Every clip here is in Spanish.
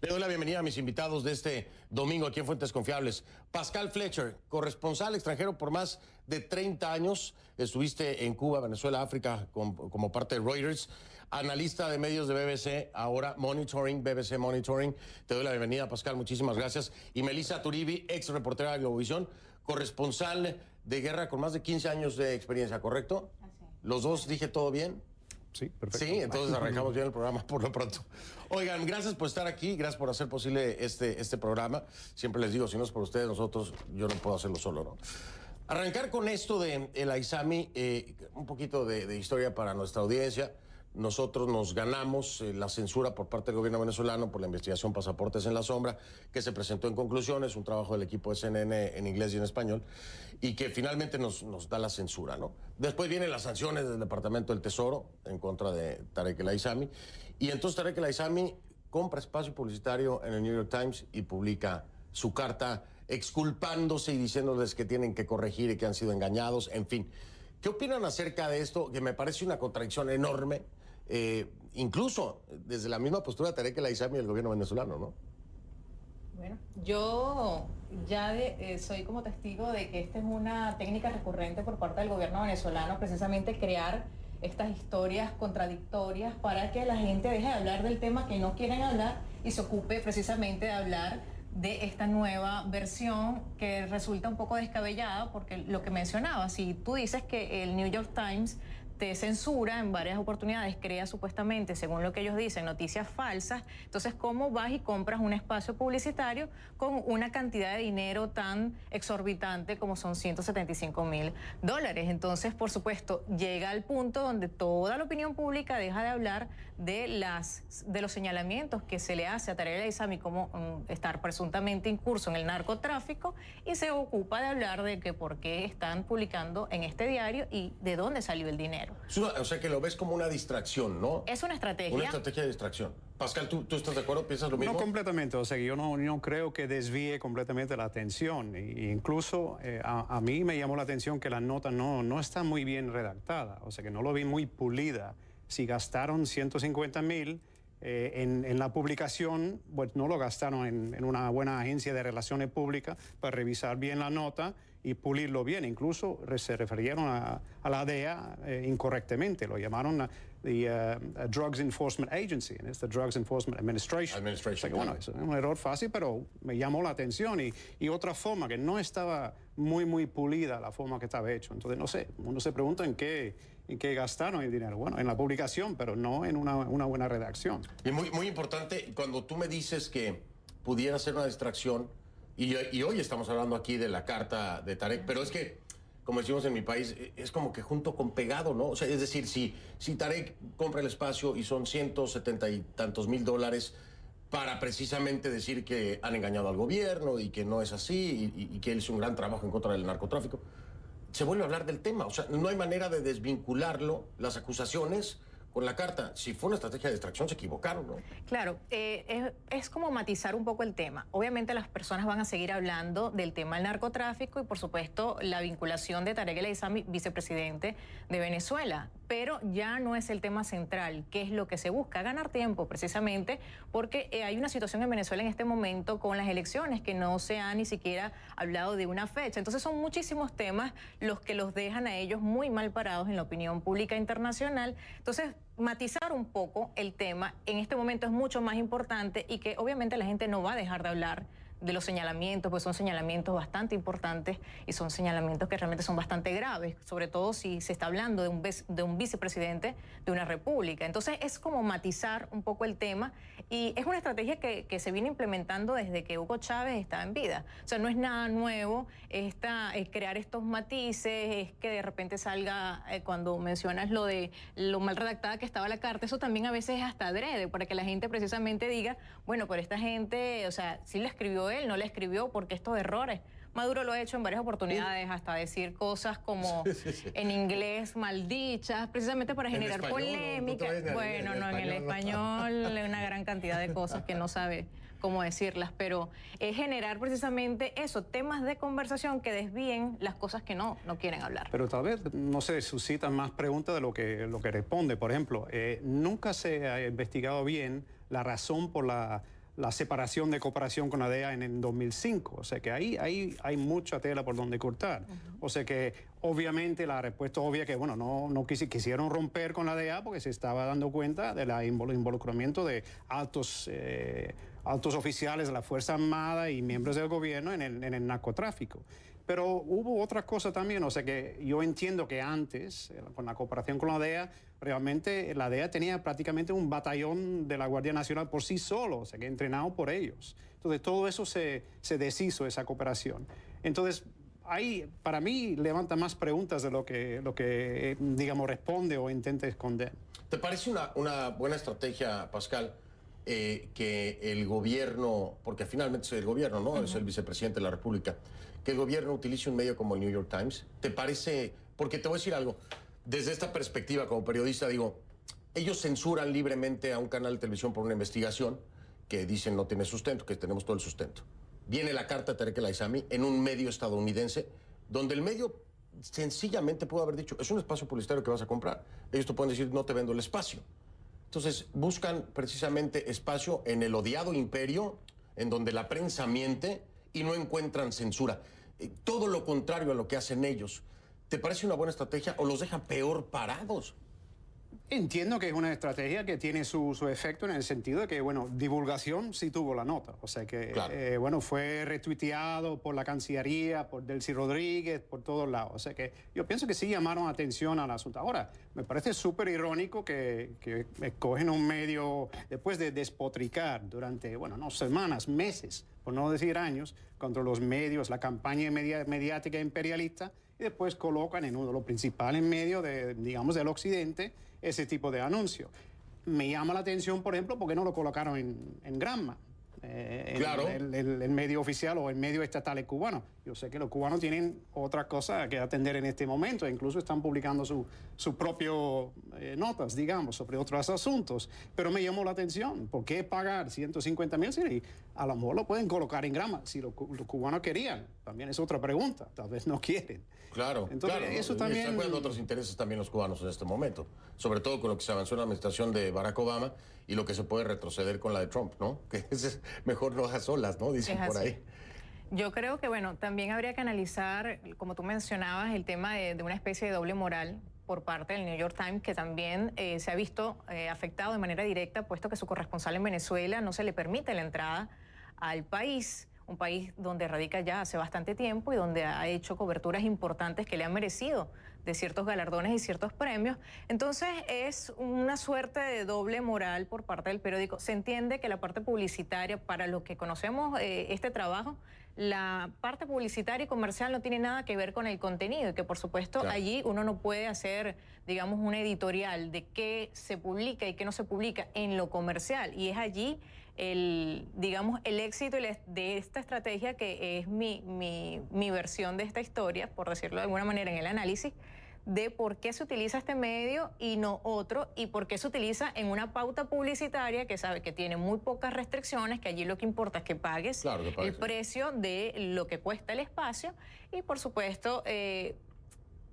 Le doy la bienvenida a mis invitados de este domingo aquí en Fuentes Confiables. Pascal Fletcher, corresponsal extranjero por más de 30 años. Estuviste en Cuba, Venezuela, África como parte de Reuters. Analista de medios de BBC, ahora Monitoring, BBC Monitoring. Te doy la bienvenida, Pascal, muchísimas gracias. Y Melissa Turibi, ex reportera de Globovisión, corresponsal de guerra con más de 15 años de experiencia, ¿correcto? Así es. Los dos, dije todo bien. Sí, perfecto. Sí, entonces arrancamos bien el programa por lo pronto. Oigan, gracias por estar aquí, gracias por hacer posible este programa. Siempre les digo, si no es por ustedes, nosotros, yo no puedo hacerlo solo, ¿no? Arrancar con esto de el Aizami, un poquito de historia para nuestra audiencia. Nosotros nos ganamos la censura por parte del gobierno venezolano por la investigación Pasaportes en la Sombra, que se presentó en conclusiones, un trabajo del equipo de CNN en inglés y en español, y que finalmente nos da la censura, ¿no? Después vienen las sanciones del Departamento del Tesoro en contra de Tarek El Aizami, y entonces Tarek El Aizami compra espacio publicitario en el New York Times y publica su carta exculpándose y diciéndoles que tienen que corregir y que han sido engañados, en fin. ¿Qué opinan acerca de esto? Que me parece una contradicción enorme, incluso desde la misma postura de Tarek El Aizami y el gobierno venezolano, ¿no? Bueno, yo ya soy como testigo de que esta es una técnica recurrente por parte del gobierno venezolano, precisamente crear estas historias contradictorias para que la gente deje de hablar del tema que no quieren hablar y se ocupe precisamente de hablar de esta nueva versión que resulta un poco descabellada, porque lo que mencionaba, si tú dices que el New York Times te censura en varias oportunidades, crea supuestamente, según lo que ellos dicen, noticias falsas, entonces ¿cómo vas y compras un espacio publicitario con una cantidad de dinero tan exorbitante como son $175.000? Entonces, por supuesto, llega al punto donde toda la opinión pública deja de hablar de los señalamientos que se le hace a Tarek El Aizami como estar presuntamente incurso en el narcotráfico, y se ocupa de hablar de que por qué están publicando en este diario y de dónde salió el dinero. O sea, que lo ves como una distracción, ¿no? Es una estrategia. Una estrategia de distracción. Pascal, ¿tú estás de acuerdo? ¿Piensas lo mismo? No completamente, o sea, yo no creo que desvíe completamente la atención. Incluso a mí me llamó la atención que la nota no está muy bien redactada, o sea, que no lo vi muy pulida. Si gastaron 150.000 en la publicación, pues no lo gastaron en una buena agencia de relaciones públicas para revisar bien la nota y pulirlo bien. Incluso se refirieron a la DEA incorrectamente, lo llamaron Drugs Enforcement Agency, and it's the Drugs Enforcement Administration. O sea que, bueno, es un error fácil, pero me llamó la atención, y otra forma que no estaba muy pulida la forma que estaba hecho. Entonces, no sé, uno se pregunta en qué gastaron el dinero. Bueno, en la publicación, pero no en una buena redacción. Y muy importante, cuando tú me dices que pudiera ser una distracción, y hoy estamos hablando aquí de la carta de Tarek, pero es que, como decimos en mi país, es como que junto con pegado, ¿no? O sea, es decir, si Tarek compra el espacio y son 170 y tantos mil dólares para precisamente decir que han engañado al gobierno y que no es así y que él hizo un gran trabajo en contra del narcotráfico, se vuelve a hablar del tema. O sea, no hay manera de desvincularlo, las acusaciones, con la carta. Si fue una estrategia de distracción, se equivocaron, ¿no? Claro, es como matizar un poco el tema. Obviamente las personas van a seguir hablando del tema del narcotráfico y, por supuesto, la vinculación de Tarek El Aizami, vicepresidente de Venezuela. Pero ya no es el tema central. ¿Qué es lo que se busca? Ganar tiempo, precisamente, porque hay una situación en Venezuela en este momento con las elecciones que no se ha ni siquiera hablado de una fecha. Entonces son muchísimos temas los que los dejan a ellos muy mal parados en la opinión pública internacional. Entonces, matizar un poco el tema en este momento es mucho más importante, y que obviamente la gente no va a dejar de hablar de los señalamientos, pues son señalamientos bastante importantes y son señalamientos que realmente son bastante graves, sobre todo si se está hablando de un vicepresidente de una república. Entonces es como matizar un poco el tema, y es una estrategia que se viene implementando desde que Hugo Chávez estaba en vida. O sea, no es nada nuevo crear estos matices, es que de repente salga, cuando mencionas lo de lo mal redactada que estaba la carta, eso también a veces es hasta adrede, para que la gente precisamente diga, bueno, pero esta gente, o sea, sí la escribió él, no la escribió, porque estos errores. Maduro lo ha hecho en varias oportunidades, hasta decir cosas como en inglés maldichas, precisamente para generar polémica. Bueno, no, en el español una gran cantidad de cosas que no sabe cómo decirlas, pero es generar precisamente eso, temas de conversación que desvíen las cosas que no quieren hablar. Pero tal vez, no sé, suscitan más preguntas de lo que responde. Por ejemplo, nunca se ha investigado bien la razón por la la separación de cooperación con la DEA en el 2005. O sea que ahí hay mucha tela por donde cortar. O sea que obviamente la respuesta obvia que, bueno, no quisieron romper con la DEA porque se estaba dando cuenta del involucramiento de altos oficiales de la Fuerza Armada y miembros del gobierno en el narcotráfico. Pero hubo otra cosa también, o sea que yo entiendo que antes, con la cooperación con la DEA, realmente la DEA tenía prácticamente un batallón de la Guardia Nacional por sí solo, o sea que entrenado por ellos. Entonces todo eso se deshizo, esa cooperación. Entonces ahí para mí levanta más preguntas de lo que digamos, responde o intenta esconder. ¿Te parece una buena estrategia, Pascal, que el gobierno, porque finalmente es el gobierno, ¿no? Es el vicepresidente de la República, que el gobierno utilice un medio como el New York Times? ¿Te parece? Porque te voy a decir algo. Desde esta perspectiva, como periodista, digo, ellos censuran libremente a un canal de televisión por una investigación que dicen no tiene sustento, que tenemos todo el sustento. Viene la carta de Tarek El Aissami en un medio estadounidense, donde el medio sencillamente pudo haber dicho, es un espacio publicitario que vas a comprar. Ellos te pueden decir, no te vendo el espacio. Entonces, buscan precisamente espacio en el odiado imperio, en donde la prensa miente y no encuentran censura. Todo lo contrario a lo que hacen ellos. ¿Te parece una buena estrategia o los deja peor parados? Entiendo que es una estrategia que tiene su efecto en el sentido de que, bueno, divulgación sí tuvo la nota. O sea que, claro, bueno, fue retuiteado por la Cancillería, por Delcy Rodríguez, por todos lados. O sea que yo pienso que sí llamaron atención al asunto. Ahora, me parece súper irónico que escogen un medio, después de despotricar durante, bueno, no semanas, meses, por no decir años, contra los medios, la campaña mediática imperialista, y después colocan en uno de los principales medios, digamos, del occidente, ese tipo de anuncio. Me llama la atención, por ejemplo, porque no lo colocaron en Granma, claro, el medio oficial o el medio estatal cubano. Yo sé que los cubanos tienen otra cosa que atender en este momento, e incluso están publicando su propio notas, digamos, sobre otros asuntos. Pero me llamó la atención. ¿Por qué pagar 150,000? Si a lo mejor lo pueden colocar en Granma, si los cubanos querían. También es otra pregunta. Tal vez no quieren. Claro, entonces, claro. Eso también... Están jugando otros intereses también los cubanos en este momento. Sobre todo con lo que se avanzó en la administración de Barack Obama y lo que se puede retroceder con la de Trump, ¿no? Que es mejor no a solas, ¿no? Dicen por ahí. Yo creo que, bueno, también habría que analizar, como tú mencionabas, el tema de una especie de doble moral por parte del New York Times, que también se ha visto afectado de manera directa, puesto que su corresponsal en Venezuela no se le permite la entrada al país, un país donde radica ya hace bastante tiempo y donde ha hecho coberturas importantes que le han merecido de ciertos galardones y ciertos premios. Entonces es una suerte de doble moral por parte del periódico. Se entiende que la parte publicitaria, para los que conocemos este trabajo, la parte publicitaria y comercial no tiene nada que ver con el contenido y que por supuesto claro, allí uno no puede hacer, digamos, un editorial de qué se publica y qué no se publica en lo comercial, y es allí digamos, el éxito de esta estrategia, que es mi versión de esta historia, por decirlo de alguna manera, en el análisis de por qué se utiliza este medio y no otro, y por qué se utiliza en una pauta publicitaria que sabe que tiene muy pocas restricciones, que allí lo que importa es que pagues, claro, el precio de lo que cuesta el espacio, y por supuesto...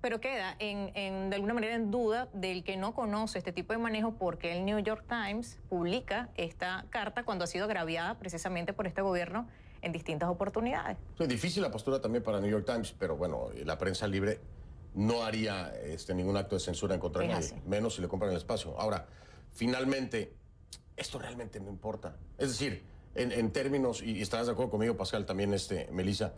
pero queda de alguna manera en duda del que no conoce este tipo de manejo, porque el New York Times publica esta carta cuando ha sido agraviada precisamente por este gobierno en distintas oportunidades. Es difícil la postura también para New York Times, pero bueno, la prensa libre no haría ningún acto de censura en contra de nadie, menos si le compran el espacio. Ahora, finalmente, esto realmente no importa. Es decir, en términos, y estarás de acuerdo conmigo, Pascal, también Melissa,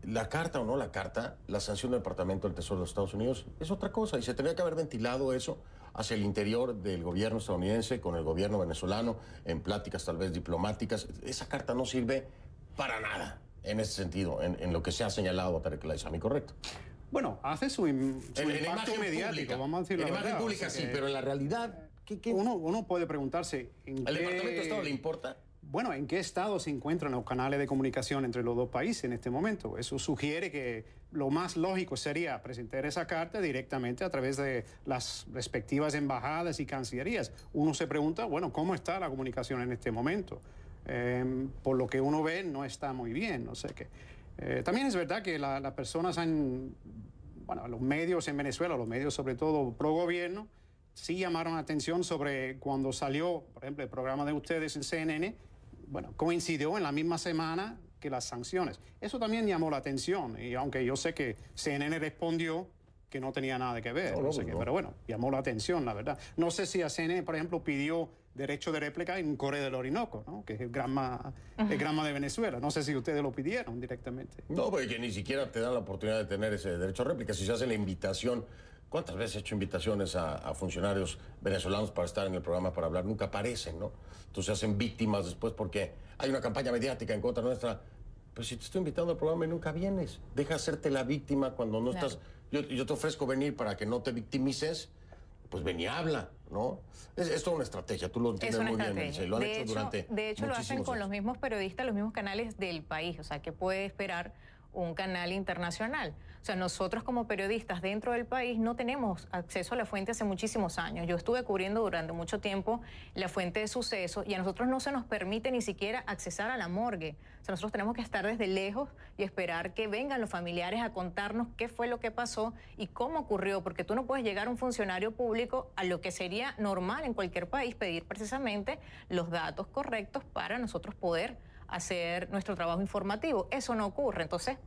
la carta o no la carta, la sanción del Departamento del Tesoro de los Estados Unidos es otra cosa, y se tendría que haber ventilado eso hacia el interior del gobierno estadounidense con el gobierno venezolano, en pláticas tal vez diplomáticas. Esa carta no sirve para nada en ese sentido, en lo que se ha señalado a Tarek El Aissami, ¿correcto? Bueno, hace su impacto mediático, vamos a decirlo. En la imagen pública sí, pero en la realidad... Uno puede preguntarse... ¿Al Departamento de Estado le importa? Bueno, ¿en qué estado se encuentran los canales de comunicación entre los dos países en este momento? Eso sugiere que lo más lógico sería presentar esa carta directamente a través de las respectivas embajadas y cancillerías. Uno se pregunta, bueno, ¿cómo está la comunicación en este momento? Por lo que uno ve, no está muy bien. O sea que, también es verdad que las personas los medios en Venezuela, los medios sobre todo pro gobierno, sí llamaron atención sobre cuando salió, por ejemplo, el programa de ustedes en CNN, bueno, coincidió en la misma semana que las sanciones. Eso también llamó la atención, y aunque yo sé que CNN respondió que no tenía nada que ver, no sé qué, pero bueno, llamó la atención, la verdad. No sé si a CNN, por ejemplo, pidió derecho de réplica en Corea del Orinoco, ¿no? Que es el Granma de Venezuela. No sé si ustedes lo pidieron directamente. No, porque ni siquiera te dan la oportunidad de tener ese derecho a réplica. Si se hace la invitación, ¿cuántas veces he hecho invitaciones a funcionarios venezolanos para estar en el programa para hablar? Nunca aparecen, ¿no? Entonces se hacen víctimas después porque hay una campaña mediática en contra nuestra. Pues si te estoy invitando al programa y nunca vienes, deja hacerte la víctima cuando no estás... Yo te ofrezco venir para que no te victimices, pues ven y habla, ¿no? Es toda una estrategia, tú lo entiendes muy bien, Melissa, y lo han hecho durante De hecho, lo hacen con años. los mismos periodistas, los mismos canales del país, o sea, ¿qué puede esperar un canal internacional? O sea, nosotros como periodistas dentro del país no tenemos acceso a la fuente hace muchísimos años. Yo estuve cubriendo durante mucho tiempo la fuente de sucesos y a nosotros no se nos permite ni siquiera accesar a la morgue. O sea, nosotros tenemos que estar desde lejos y esperar que vengan los familiares a contarnos qué fue lo que pasó y cómo ocurrió, porque tú no puedes llegar a un funcionario público a lo que sería normal en cualquier país, pedir precisamente los datos correctos para nosotros poder hacer nuestro trabajo informativo. Eso no ocurre. Entonces,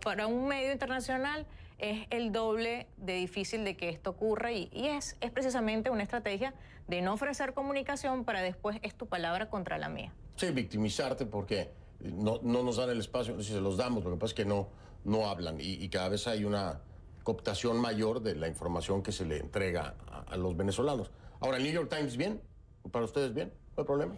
para un medio internacional es el doble de difícil de que esto ocurra y es precisamente una estrategia de no ofrecer comunicación para después es tu palabra contra la mía. Sí, victimizarte porque no nos dan el espacio, no sé si se los damos, lo que pasa es que no hablan y cada vez hay una cooptación mayor de la información que se le entrega a los venezolanos. Ahora, ¿el New York Times bien? ¿Para ustedes bien? ¿No hay problema?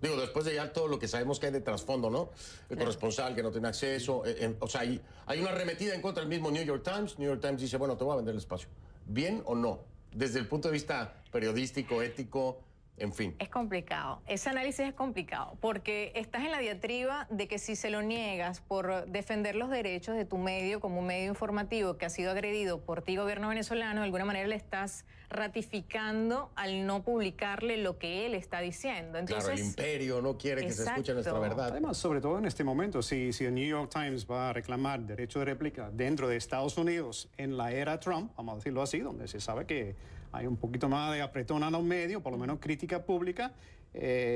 Digo, después de ya todo lo que sabemos que hay de trasfondo, ¿no? El corresponsal que no tiene acceso. O sea, hay una arremetida en contra del mismo New York Times. New York Times dice, bueno, te voy a vender el espacio. ¿Bien o no? Desde el punto de vista periodístico, ético, en fin. Es complicado. Ese análisis es complicado porque estás en la diatriba de que si se lo niegas por defender los derechos de tu medio como un medio informativo que ha sido agredido por ti, gobierno venezolano, de alguna manera le estás ratificando al no publicarle lo que él está diciendo. Entonces, claro, el imperio no quiere que se escuche nuestra verdad. Además, sobre todo en este momento, si el New York Times va a reclamar derecho de réplica dentro de Estados Unidos en la era Trump, vamos a decirlo así, donde se sabe que hay un poquito más de apretón a los medios, por lo menos crítica pública,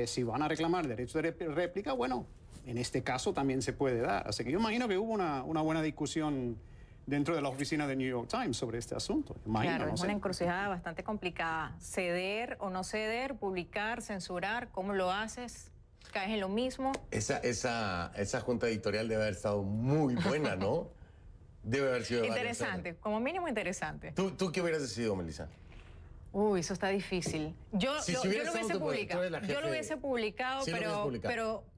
si van a reclamar derecho de réplica, bueno, en este caso también se puede dar. Así que yo imagino que hubo una buena discusión dentro de la oficina de New York Times sobre este asunto. Imagino, claro, no es sé. una encrucijada bastante complicada. Ceder o no ceder, publicar, censurar, ¿cómo lo haces? ¿Caes en lo mismo? Esa junta editorial debe haber estado muy buena, ¿no? Debe haber sido interesante, como mínimo interesante. ¿Tú qué hubieras decidido, Melissa? Uy, eso está difícil. Yo lo hubiese publicado. Yo lo hubiese publicado, sí,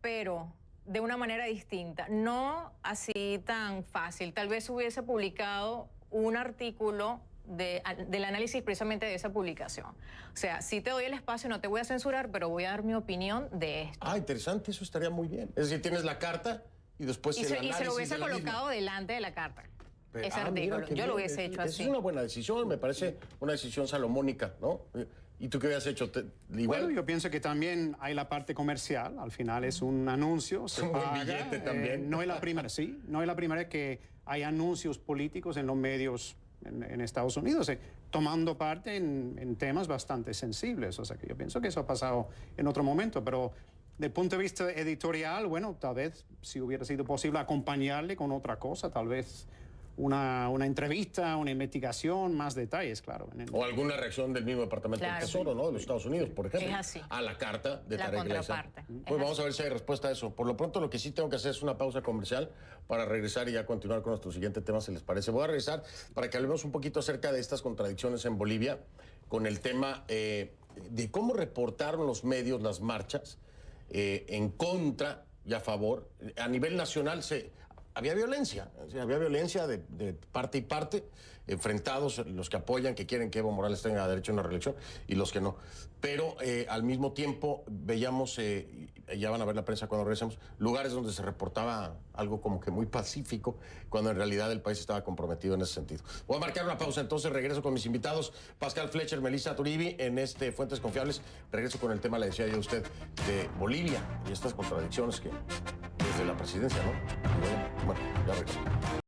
pero de una manera distinta. No así tan fácil. Tal vez hubiese publicado un artículo del análisis precisamente de esa publicación. O sea, sí te doy el espacio, no te voy a censurar, pero voy a dar mi opinión de esto. Ah, interesante, eso estaría muy bien. Es decir, tienes la carta y después el análisis. Y se lo hubiese de la colocado misma. Delante de la carta. Ese Mira, artículo. qué Yo bien. lo hubiese hecho así. Es una buena decisión, me parece una decisión salomónica, ¿no? ¿Y tú qué hubieras hecho? Igual. Bueno, yo pienso que también hay la parte comercial. Al final es un anuncio, se un buen paga. billete también. No es la primera, sí. No es la primera vez que hay anuncios políticos en los medios en Estados Unidos, tomando parte en temas bastante sensibles. O sea que yo pienso que eso ha pasado en otro momento, pero del punto de vista editorial, bueno, tal vez si hubiera sido posible acompañarle con otra cosa, tal vez una entrevista, una investigación, más detalles, claro. O alguna reacción del mismo Departamento del Tesoro, ¿no? De los Estados Unidos, por ejemplo. Es así. A la carta de Tarek El Aissami. Pues vamos a ver si hay respuesta a eso. Por lo pronto, lo que sí tengo que hacer es una pausa comercial para regresar y ya continuar con nuestro siguiente tema, si les parece. Voy a regresar para que hablemos un poquito acerca de estas contradicciones en Bolivia, con el tema de cómo reportaron los medios las marchas en contra y a favor. A nivel nacional había violencia, había violencia de parte y parte, enfrentados los que apoyan, que quieren que Evo Morales tenga derecho a una reelección y los que no. Pero al mismo tiempo veíamos, ya van a ver la prensa cuando regresemos, lugares donde se reportaba algo como que muy pacífico, cuando en realidad el país estaba comprometido en ese sentido. Voy a marcar una pausa, entonces regreso con mis invitados, Pascal Fletcher, Melissa Turibi, en Fuentes Confiables. Regreso con el tema, le decía yo a usted, de Bolivia y estas contradicciones que desde la presidencia, ¿no? Bueno, ya regreso.